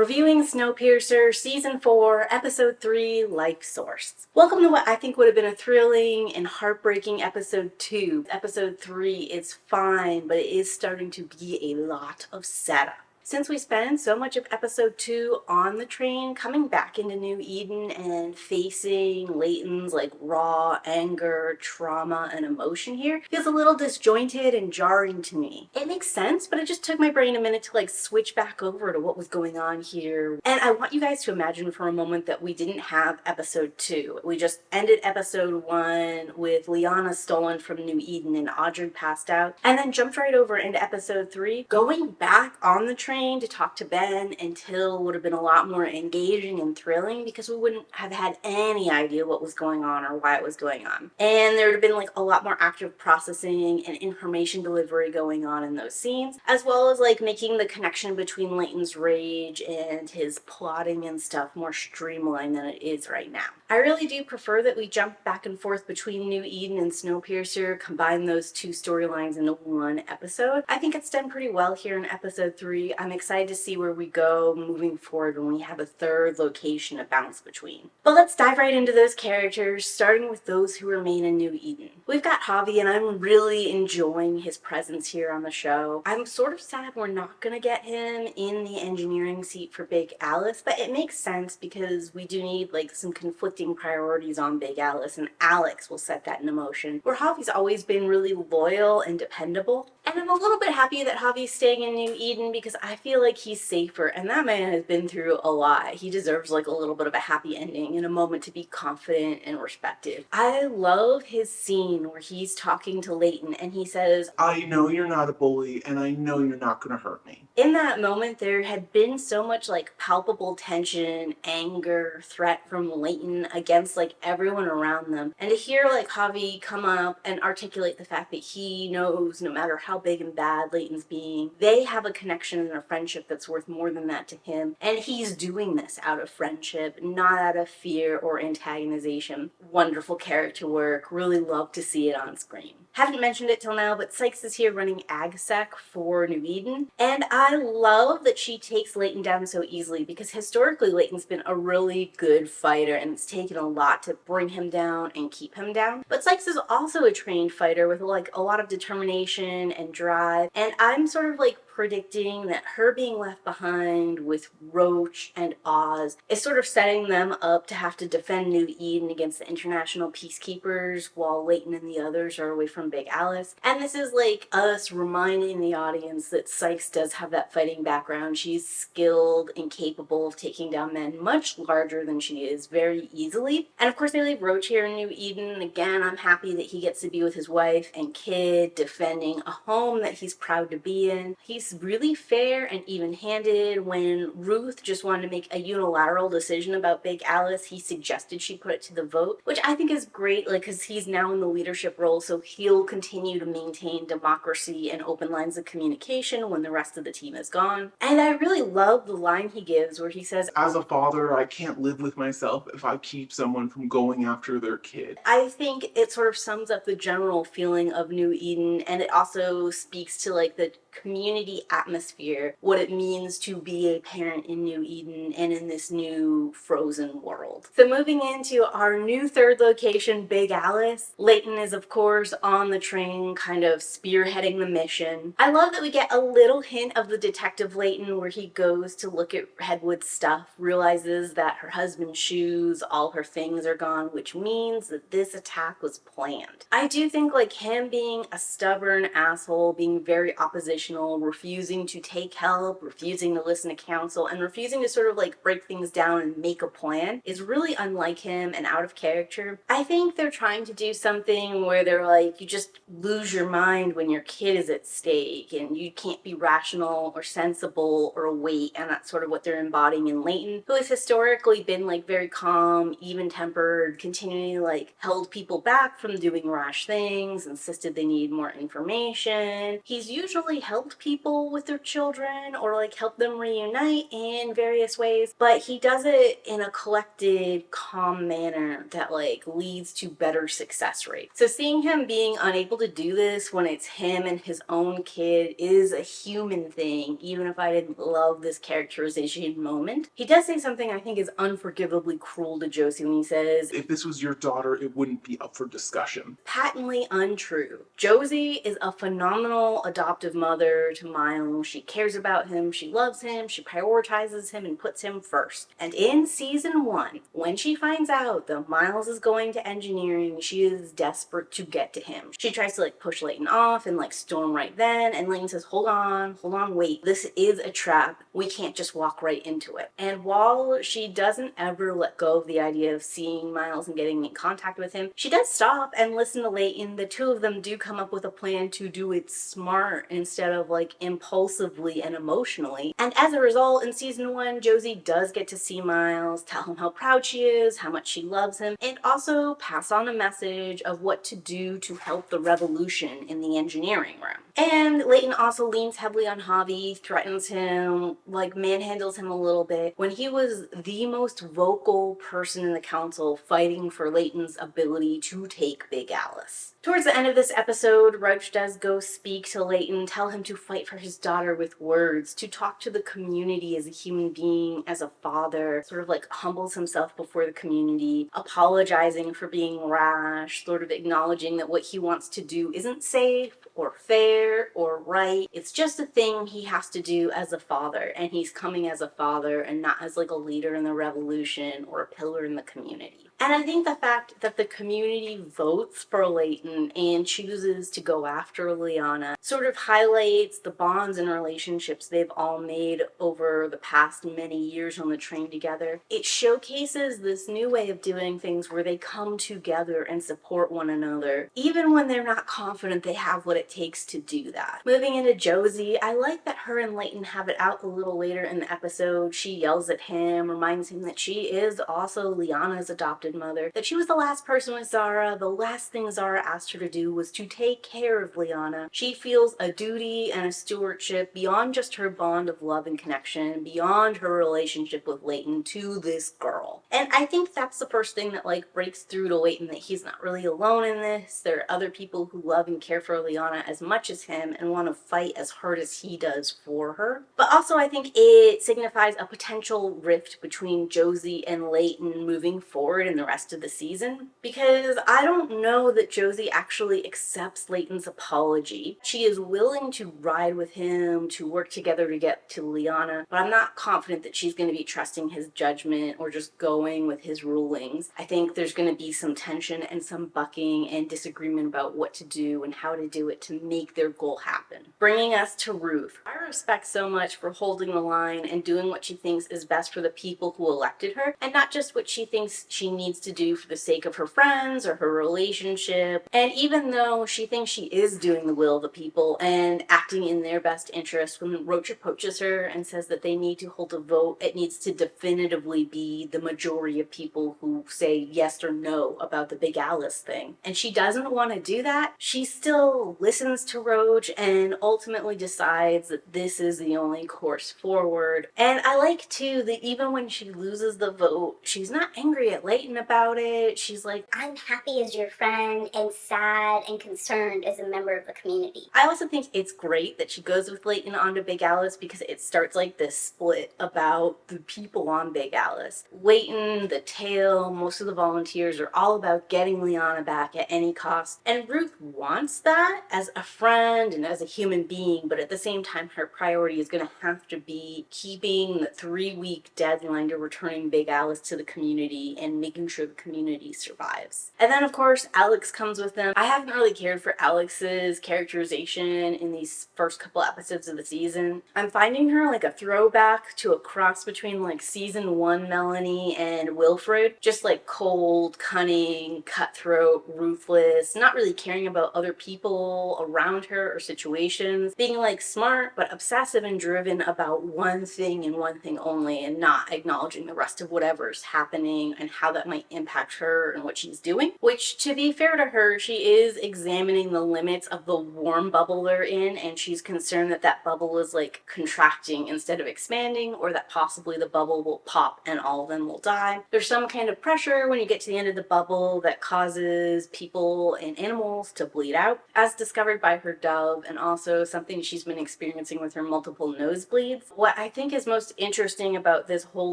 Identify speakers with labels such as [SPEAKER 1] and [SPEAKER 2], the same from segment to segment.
[SPEAKER 1] reviewing Snowpiercer Season 4, Episode 3, Life Source. Welcome to what I think would have been a thrilling and heartbreaking Episode 2. Episode 3 is fine, but it is starting to be a lot of setup. Since we spent so much of Episode 2 on the train, coming back into New Eden and facing Layton's raw anger, trauma, and emotion here feels a little disjointed and jarring to me. It makes sense, but it just took my brain a minute to switch back over to what was going on here. And I want you guys to imagine for a moment that we didn't have Episode 2. We just ended Episode 1 with Liana stolen from New Eden and Audrey passed out, and then jumped right over into Episode 3, going back on the train to talk to Ben until would have been a lot more engaging and thrilling because we wouldn't have had any idea what was going on or why it was going on. And there would have been a lot more active processing and information delivery going on in those scenes, as well as making the connection between Layton's rage and his plotting and stuff more streamlined than it is right now. I really do prefer that we jump back and forth between New Eden and Snowpiercer, combine those two storylines into one episode. I think it's done pretty well here in Episode 3. I'm excited to see where we go moving forward when we have a third location to bounce between. But let's dive right into those characters, starting with those who remain in New Eden. We've got Javi, and I'm really enjoying his presence here on the show. I'm sort of sad we're not gonna get him in the engineering seat for Big Alice, but it makes sense because we do need some conflicting priorities on Big Alice, and Alex will set that in motion, where Javi's always been really loyal and dependable. And I'm a little bit happy that Javi's staying in New Eden because I feel like he's safer, and that man has been through a lot. He deserves a little bit of a happy ending and a moment to be confident and respected. I love his scene where he's talking to Layton and he says,
[SPEAKER 2] "I know you're not a bully, and I know you're not gonna hurt me."
[SPEAKER 1] In that moment, there had been so much palpable tension, anger, threat from Layton against everyone around them. And to hear Javi come up and articulate the fact that he knows no matter how big and bad Layton's being, they have a connection and a friendship that's worth more than that to him. And he's doing this out of friendship, not out of fear or antagonization. Wonderful character work. Really love to see it on screen. Haven't mentioned it till now, but Sykes is here running AgSec for New Eden. And I love that she takes Layton down so easily because historically Layton's been a really good fighter and it's taken a lot to bring him down and keep him down. But Sykes is also a trained fighter with a lot of determination and drive. And I'm sort of predicting that her being left behind with Roach and Oz is sort of setting them up to have to defend New Eden against the international peacekeepers while Layton and the others are away from Big Alice. And this is us reminding the audience that Sykes does have that fighting background. She's skilled and capable of taking down men much larger than she is very easily. And of course they leave Roach here in New Eden. Again, I'm happy that he gets to be with his wife and kid, defending a home that he's proud to be in. He's really fair and even-handed. When Ruth just wanted to make a unilateral decision about Big Alice, he suggested she put it to the vote, which I think is great, because he's now in the leadership role, so he'll continue to maintain democracy and open lines of communication when the rest of the team is gone. And I really love the line he gives where he says,
[SPEAKER 2] "As a father, I can't live with myself if I keep someone from going after their kid."
[SPEAKER 1] I think it sort of sums up the general feeling of New Eden, and it also speaks to the community atmosphere, what it means to be a parent in New Eden and in this new frozen world. So moving into our new third location, Big Alice, Layton is of course on the train kind of spearheading the mission. I love that we get a little hint of the detective Layton where he goes to look at Hedwood's stuff, realizes that her husband's shoes, all her things are gone, which means that this attack was planned. I do think him being a stubborn asshole, being very oppositional, refusing to take help, refusing to listen to counsel, and refusing to sort of break things down and make a plan is really unlike him and out of character. I think they're trying to do something where they're you just lose your mind when your kid is at stake and you can't be rational or sensible or wait, and that's sort of what they're embodying in Layton, who has historically been very calm, even-tempered, continually held people back from doing rash things, insisted they need more information. He's usually help people with their children or like help them reunite in various ways, but he does it in a collected, calm manner that like leads to better success rates. So seeing him being unable to do this when it's him and his own kid is a human thing, even if I didn't love this characterization moment. He does say something I think is unforgivably cruel to Josie when he says,
[SPEAKER 2] "If this was your daughter, it wouldn't be up for discussion."
[SPEAKER 1] Patently untrue. Josie is a phenomenal adoptive mother to Miles. She cares about him, she loves him, she prioritizes him and puts him first. And in season 1, when she finds out that Miles is going to engineering, she is desperate to get to him. She tries to like push Layton off and like storm right then, and Layton says, hold on, wait. This is a trap. We can't just walk right into it. And while she doesn't ever let go of the idea of seeing Miles and getting in contact with him, she does stop and listen to Layton. The two of them do come up with a plan to do it smart instead of like impulsively and emotionally. And as a result, in season 1, Josie does get to see Miles, tell him how proud she is, how much she loves him, and also pass on a message of what to do to help the revolution in the engineering room. And Layton also leans heavily on Javi, threatens him, like manhandles him a little bit, when he was the most vocal person in the council fighting for Layton's ability to take Big Alice. Towards the end of this episode, Roach does go speak to Layton, tell him to fight for his daughter with words, to talk to the community as a human being, as a father, sort of like humbles himself before the community, apologizing for being rash, sort of acknowledging that what he wants to do isn't safe or fair or right. It's just a thing he has to do as a father, and he's coming as a father and not as like a leader in the revolution or a pillar in the community. And I think the fact that the community votes for Layton and chooses to go after Liana sort of highlights the bonds and relationships they've all made over the past many years on the train together. It showcases this new way of doing things where they come together and support one another, even when they're not confident they have what it takes to do that. Moving into Josie, I like that her and Layton have it out a little later in the episode. She yells at him, reminds him that she is also Liana's adopted mother, that she was the last person with Zara. The last thing Zara asked her to do was to take care of Liana. She feels a duty and a stewardship beyond just her bond of love and connection, beyond her relationship with Layton, to this girl. And I think that's the first thing that like breaks through to Layton, that he's not really alone in this. There are other people who love and care for Liana as much as him and want to fight as hard as he does for her. But also I think it signifies a potential rift between Josie and Layton moving forward in the rest of the season, because I don't know that Josie actually accepts Layton's apology. She is willing to ride with him, to work together to get to Liana, but I'm not confident that she's going to be trusting his judgment or just going with his rulings. I think there's going to be some tension and some bucking and disagreement about what to do and how to do it to make their goal happen. Bringing us to Ruth. I respect so much for holding the line and doing what she thinks is best for the people who elected her, and not just what she thinks she needs to do for the sake of her friends or her relationship. And even though she thinks she is doing the will of the people and acting in their best interest, when Roach approaches her and says that they need to hold a vote, it needs to definitively be the majority of people who say yes or no about the Big Alice thing. And she doesn't want to do that. She still listens to Roach and ultimately decides that this is the only course forward. And I like too that even when she loses the vote, she's not angry at Layton about it. She's like,
[SPEAKER 3] I'm happy as your friend and sad and concerned as a member of the community.
[SPEAKER 1] I also think it's great that she goes with Layton onto Big Alice, because it starts like this split about the people on Big Alice. Layton, the tail, most of the volunteers are all about getting Liana back at any cost. And Ruth wants that as a friend and as a human being, but at the same time, her priority is going to have to be keeping the 3-week deadline to returning Big Alice to the community and making sure the community survives. And then, of course, Alex comes with them. I haven't really cared for Alex's characterization in these first couple episodes of the season. I'm finding her like a throwback to a cross between like season 1 Melanie and Wilfred. Just like cold, cunning, cutthroat, ruthless, not really caring about other people around her or situations, being like smart but obsessive and driven about one thing and one thing only, and not acknowledging the rest of whatever's happening and how that might impact her and what she's doing. Which, to be fair to her, she is examining the limits of the warm bubble they're in, and she's concerned that that bubble is like contracting instead of expanding, or that possibly the bubble will pop and all of them will die. There's some kind of pressure when you get to the end of the bubble that causes people and animals to bleed out, as discovered by her dove, and also something she's been experiencing with her multiple nosebleeds. What I think is most interesting about this whole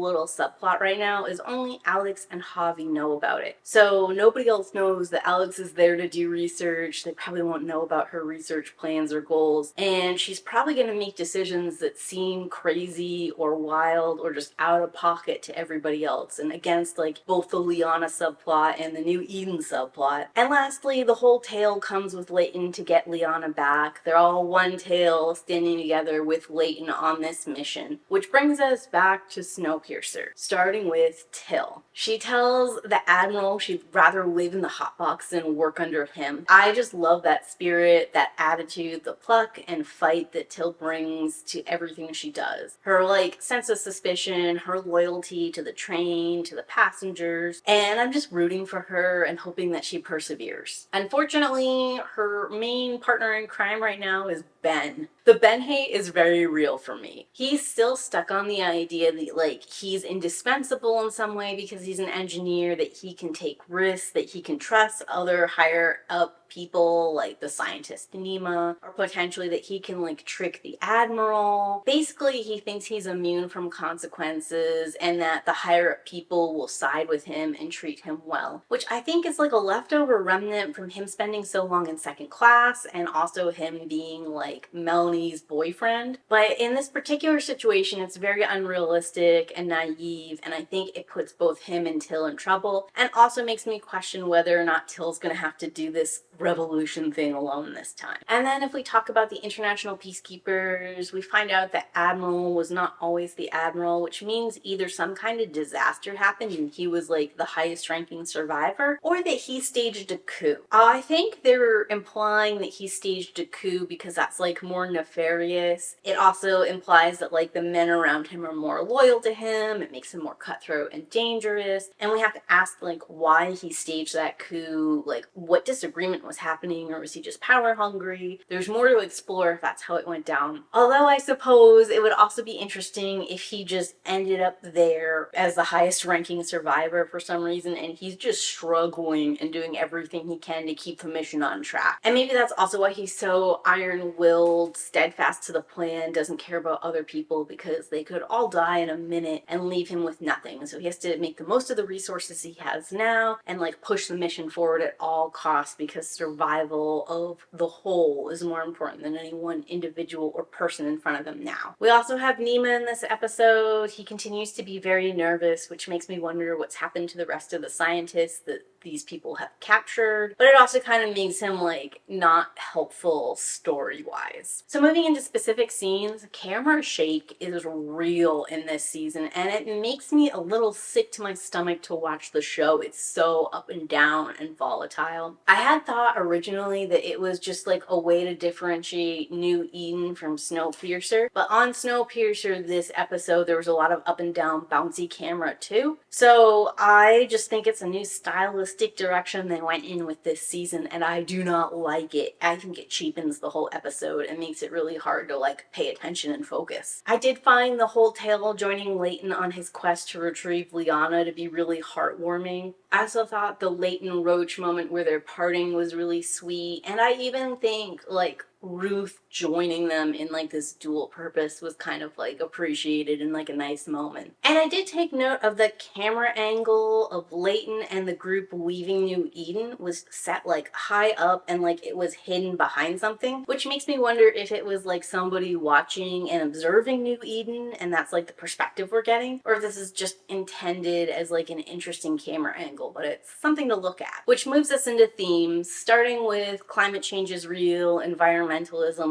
[SPEAKER 1] little subplot right now is only Alex and Javi know about it. So nobody else knows that Alex is there to do research. They probably won't know about her research plans or goals, and she's probably going to make decisions that seem crazy or wild or just out of pocket to everybody else, and against like both the Liana subplot and the New Eden subplot. And lastly, the whole tale comes with Leighton to get Liana back. They're all one tail standing together with Leighton on this mission, which brings us back to Snowpiercer, starting with Till. She tells the Admiral she'd rather live in the hotbox than work under him. I just love that spirit, that attitude, the pluck and fight that Till brings to everything she does. Her like sense of suspicion, her loyalty to the train, to the passengers, and I'm just rooting for her and hoping that she perseveres. Unfortunately, her main partner in crime right now is Ben. The Ben hate is very real for me. He's still stuck on the idea that like he's indispensable in some way because he's an engineer, that he can take risks, that he can trust other higher up people like the scientist Nima, or potentially that he can like trick the Admiral. Basically, he thinks he's immune from consequences and that the higher up people will side with him and treat him well, which I think is like a leftover remnant from him spending so long in second class and also him being like Melanie's boyfriend. But in this particular situation, it's very unrealistic and naive, and I think it puts both him and Till in trouble, and also makes me question whether or not Till's gonna have to do this revolution thing alone this time. And then if we talk about the international peacekeepers, we find out that Admiral was not always the Admiral, which means either some kind of disaster happened and he was like the highest ranking survivor, or that he staged a coup. I think they're implying that he staged a coup because that's like more nefarious. It also implies that like the men around him are more loyal to him. It makes him more cutthroat and dangerous. And we have to ask like why he staged that coup, like what disagreement was happening, or was he just power hungry? There's more to explore if that's how it went down. Although I suppose it would also be interesting if he just ended up there as the highest ranking survivor for some reason and he's just struggling and doing everything he can to keep the mission on track. And maybe that's also why he's so iron-willed, steadfast to the plan, doesn't care about other people, because they could all die in a minute and leave him with nothing. So he has to make the most of the resources he has now and like push the mission forward at all costs, because survival of the whole is more important than any one individual or person in front of them now. We also have Nima in this episode. He continues to be very nervous, which makes me wonder what's happened to the rest of the scientists that these people have captured, but it also kind of makes him like not helpful story-wise. So moving into specific scenes, camera shake is real in this season, and it makes me a little sick to my stomach to watch the show. It's so up and down and volatile. I had thought originally that it was just like a way to differentiate New Eden from Snowpiercer, but on Snowpiercer this episode there was a lot of up and down bouncy camera too. So I just think it's a new stylistic direction they went in with this season, and I do not like it. I think it cheapens the whole episode and makes it really hard to like pay attention and focus. I did find the whole tale joining Leighton on his quest to retrieve Liana to be really heartwarming. I also thought the Leighton Roach moment where they're parting was really sweet, and I even think like Ruth joining them in like this dual purpose was kind of like appreciated in like a nice moment. And I did take note of the camera angle of Leighton and the group leaving New Eden was set like high up and like it was hidden behind something, which makes me wonder if it was like somebody watching and observing New Eden and that's like the perspective we're getting, or if this is just intended as like an interesting camera angle, but it's something to look at. Which moves us into themes, starting with climate change is real, environmentalism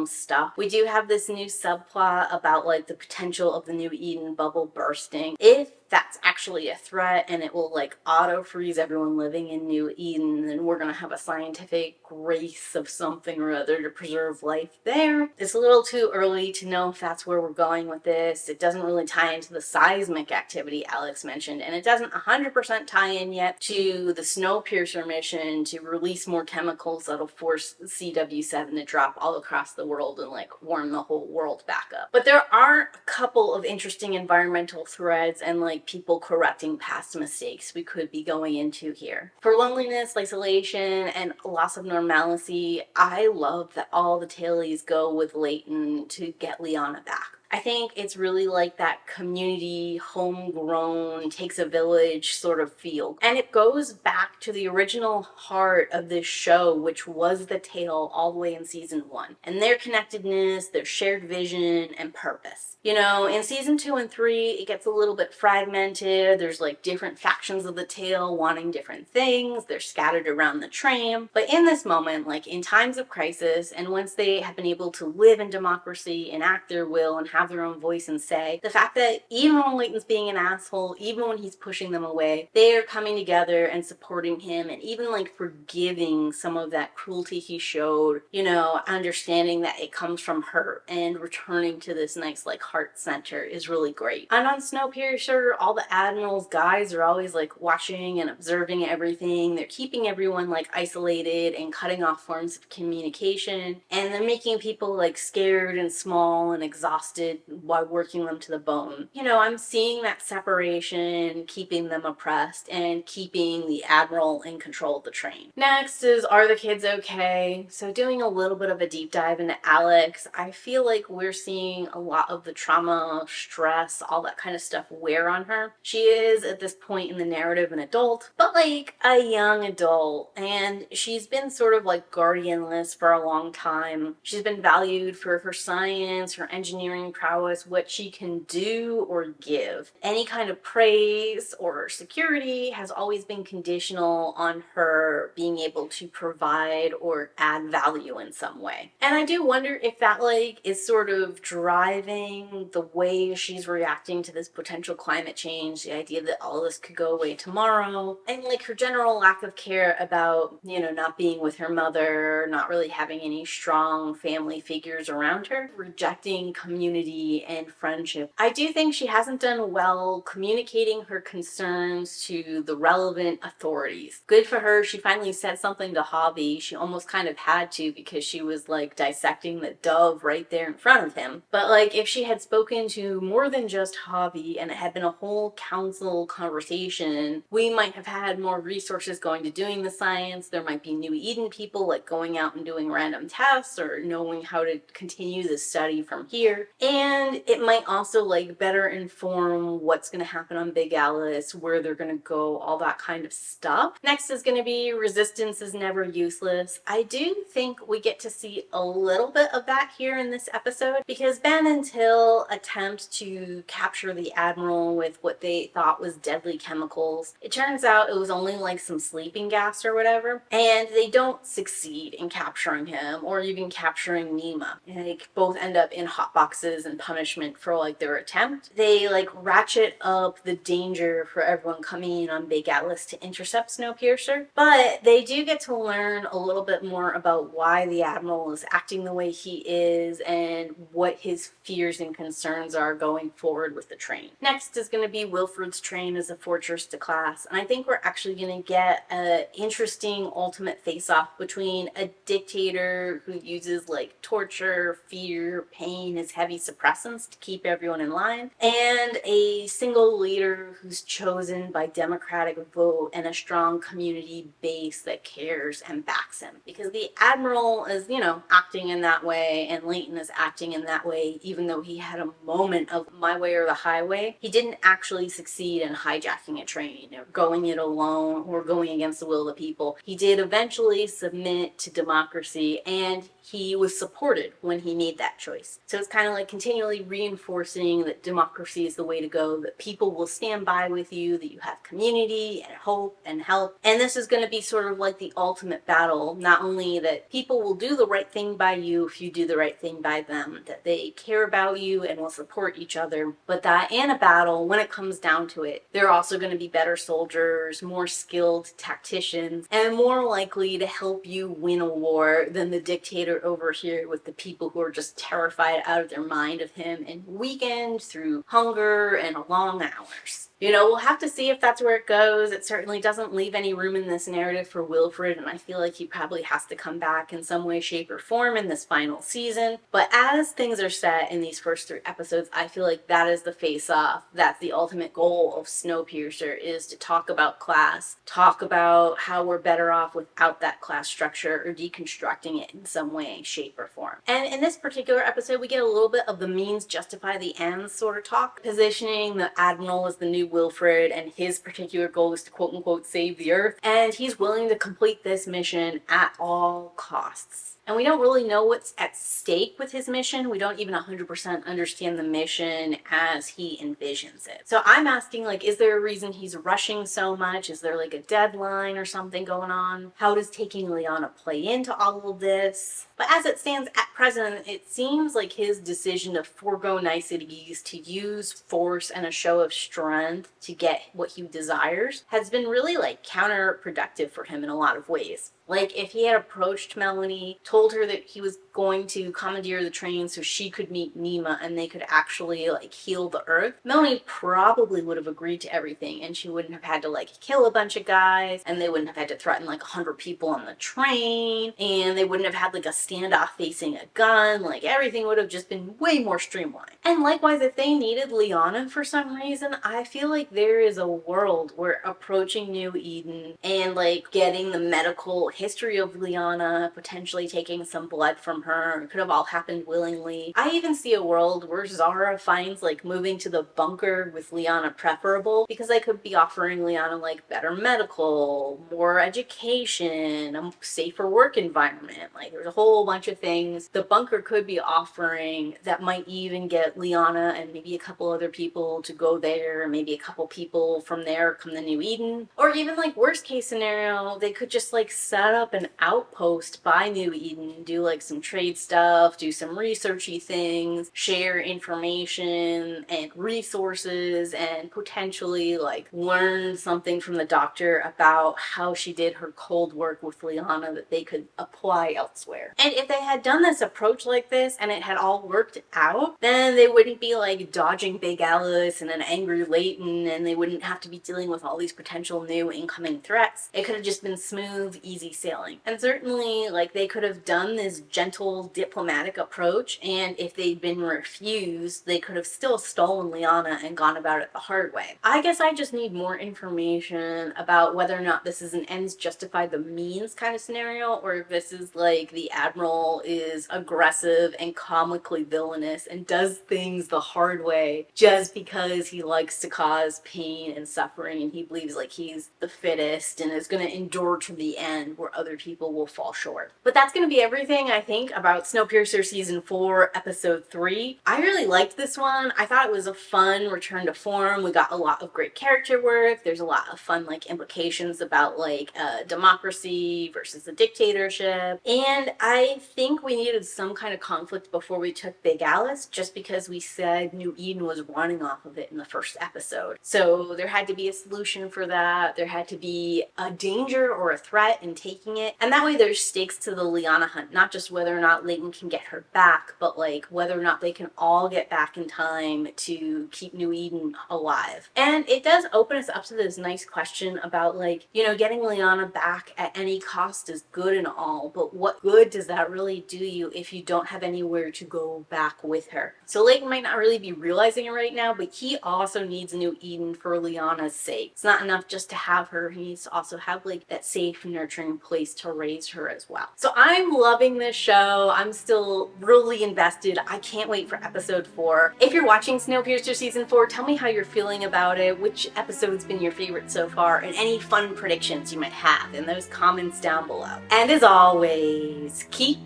[SPEAKER 1] stuff. We do have this new subplot about like the potential of the New Eden bubble bursting. If that's actually a threat and it will like auto freeze everyone living in New Eden, and we're gonna have a scientific race of something or other to preserve life there. It's a little too early to know if that's where we're going with this. It doesn't really tie into the seismic activity Alex mentioned, and it doesn't 100% tie in yet to the Snowpiercer mission to release more chemicals that'll force CW7 to drop all across the world and like warm the whole world back up. But there are a couple of interesting environmental threads and like people correcting past mistakes we could be going into here. For loneliness, isolation, and loss of normalcy, I love that all the tailies go with Leighton to get Liana back. I think it's really like that community, homegrown, takes a village sort of feel. And it goes back to the original heart of this show, which was the tale all the way in season 1. And their connectedness, their shared vision, and purpose. You know, in season 2 and 3, it gets a little bit fragmented. There's like different factions of the tale wanting different things. They're scattered around the tram. But in this moment, like in times of crisis, and once they have been able to live in democracy, enact their will, and have their own voice and say, the fact that even when Leighton's being an asshole, even when he's pushing them away, they are coming together and supporting him and even like forgiving some of that cruelty he showed, you know, understanding that it comes from hurt and returning to this nice like heart center is really great. And on Snowpiercer, all the Admiral's guys are always like watching and observing everything. They're keeping everyone like isolated and cutting off forms of communication, and they're making people like scared and small and exhausted while working them to the bone. You know, I'm seeing that separation, keeping them oppressed and keeping the Admiral in control of the train. Next is, are the kids okay? So doing a little bit of a deep dive into Alex, I feel like we're seeing a lot of the trauma, stress, all that kind of stuff wear on her. She is at this point in the narrative an adult, but like a young adult, and she's been sort of like guardianless for a long time. She's been valued for her science, her engineering prowess, what she can do or give. Any kind of praise or security has always been conditional on her being able to provide or add value in some way. And I do wonder if that like is sort of driving the way she's reacting to this potential climate change, the idea that all this could go away tomorrow, and like her general lack of care about, you know, not being with her mother, not really having any strong family figures around her, rejecting community and friendship. I do think she hasn't done well communicating her concerns to the relevant authorities. Good for her, she finally said something to Hobby. She almost kind of had to because she was like dissecting the dove right there in front of him. But like if she had spoken to more than just Hobby and it had been a whole council conversation, we might have had more resources going to doing the science. There might be New Eden people like going out and doing random tests or knowing how to continue the study from here. And it might also like better inform what's going to happen on Big Alice, where they're going to go, all that kind of stuff. Next is going to be resistance is never useless. I do think we get to see a little bit of that here in this episode because Ben and Till attempt to capture the Admiral with what they thought was deadly chemicals. It turns out it was only like some sleeping gas or whatever, and they don't succeed in capturing him or even capturing Nima. And they both end up in hot boxes and punishment for like their attempt. They like ratchet up the danger for everyone coming in on Big Atlas to intercept Snowpiercer, but they do get to learn a little bit more about why the Admiral is acting the way he is and what his fears and concerns are going forward with the train. Next is going to be Wilfred's train as a fortress to class, and I think we're actually going to get an interesting ultimate face-off between a dictator who uses like torture, fear, pain as heavy suppressants to keep everyone in line, and a single leader who's chosen by democratic vote and a strong community base that cares and backs him. Because the Admiral is, you know, acting in that way, and Leighton is acting in that way, even though he had a moment of my way or the highway. He didn't actually succeed in hijacking a train or going it alone or going against the will of the people. He did eventually submit to democracy, and he was supported when he made that choice. So it's kind of like continually reinforcing that democracy is the way to go, that people will stand by with you, that you have community and hope and help. And this is going to be sort of like the ultimate battle, not only that people will do the right thing by you if you do the right thing by them, that they care about you and will support each other, but that in a battle, when it comes down to it, they're also going to be better soldiers, more skilled tacticians, and more likely to help you win a war than the dictator over here with the people who are just terrified out of their mind of him and weakened through hunger and long hours. You know, we'll have to see if that's where it goes. It certainly doesn't leave any room in this narrative for Wilfred, and I feel like he probably has to come back in some way, shape, or form in this final season. But as things are set in these first 3 episodes, I feel like that is the face-off. That's the ultimate goal of Snowpiercer, is to talk about class, talk about how we're better off without that class structure or deconstructing it in some way, shape, or form. And in this particular episode, we get a little bit of the means justify the ends sort of talk, positioning the Admiral as the new Wilfred, and his particular goal is to quote-unquote save the Earth, and he's willing to complete this mission at all costs. And we don't really know what's at stake with his mission. We don't even 100% understand the mission as he envisions it. So I'm asking, like, is there a reason he's rushing so much? Is there like a deadline or something going on? How does taking Lyanna play into all of this? But as it stands at present, it seems like his decision to forego niceties, to use force and a show of strength to get what he desires, has been really like counterproductive for him in a lot of ways. Like, if he had approached Melanie, told her that he was going to commandeer the train so she could meet Nima and they could actually, like, heal the Earth, Melanie probably would have agreed to everything, and she wouldn't have had to, like, kill a bunch of guys, and they wouldn't have had to threaten, like, 100 people on the train, and they wouldn't have had, like, a standoff facing a gun. Like, everything would have just been way more streamlined. And likewise, if they needed Lyanna for some reason, I feel like there is a world where approaching New Eden and, like, getting the medical history of Lyanna, potentially taking some blood from her, it could have all happened willingly. I even see a world where Zara finds like moving to the bunker with Lyanna preferable, because they could be offering Lyanna like better medical, more education, a safer work environment. Like, there's a whole bunch of things the bunker could be offering that might even get Lyanna and maybe a couple other people to go there, maybe a couple people from there come to New Eden. Or even like worst case scenario, they could just like set up an outpost by New Eden, do like some trade stuff, do some researchy things, share information and resources, and potentially like learn something from the doctor about how she did her cold work with Lyanna that they could apply elsewhere. And if they had done this approach like this and it had all worked out, then they wouldn't be like dodging Big Alice and an angry Leighton, and they wouldn't have to be dealing with all these potential new incoming threats. It could have just been smooth, easy sailing. And certainly, like, they could have done this gentle diplomatic approach, and if they'd been refused, they could have still stolen Lyanna and gone about it the hard way. I guess I just need more information about whether or not this is an ends justify the means kind of scenario, or if this is like the Admiral is aggressive and comically villainous and does things the hard way just because he likes to cause pain and suffering, and he believes like he's the fittest and is going to endure to the end where other people will fall short. But that's going to be everything, I think, about Snowpiercer Season 4, Episode 3. I really liked this one. I thought it was a fun return to form. We got a lot of great character work. There's a lot of fun, like, implications about, like, democracy versus a dictatorship. And I think we needed some kind of conflict before we took Big Alice, just because we said New Eden was running off of it in the first episode. So there had to be a solution for that. There had to be a danger or a threat in taking it. And that way there's stakes to the Lyanna hunt, not just whether or not Leighton can get her back, but like whether or not they can all get back in time to keep New Eden alive. And it does open us up to this nice question about, like, you know, getting Lyanna back at any cost is good and all, but what good does that really do you if you don't have anywhere to go back with her? So Leighton might not really be realizing it right now, but he also needs New Eden for Lyanna's sake. It's not enough just to have her. He needs to also have like that safe, nurturing place to raise her as well. So I'm loving this show. I'm still really invested. I can't wait for episode 4. If you're watching Snowpiercer Season 4, tell me how you're feeling about it, which episode's been your favorite so far, and any fun predictions you might have in those comments down below. And as always, keep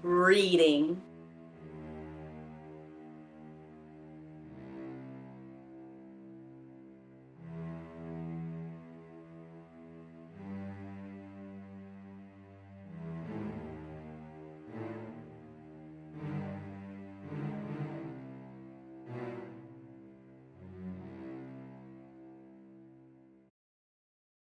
[SPEAKER 1] reading.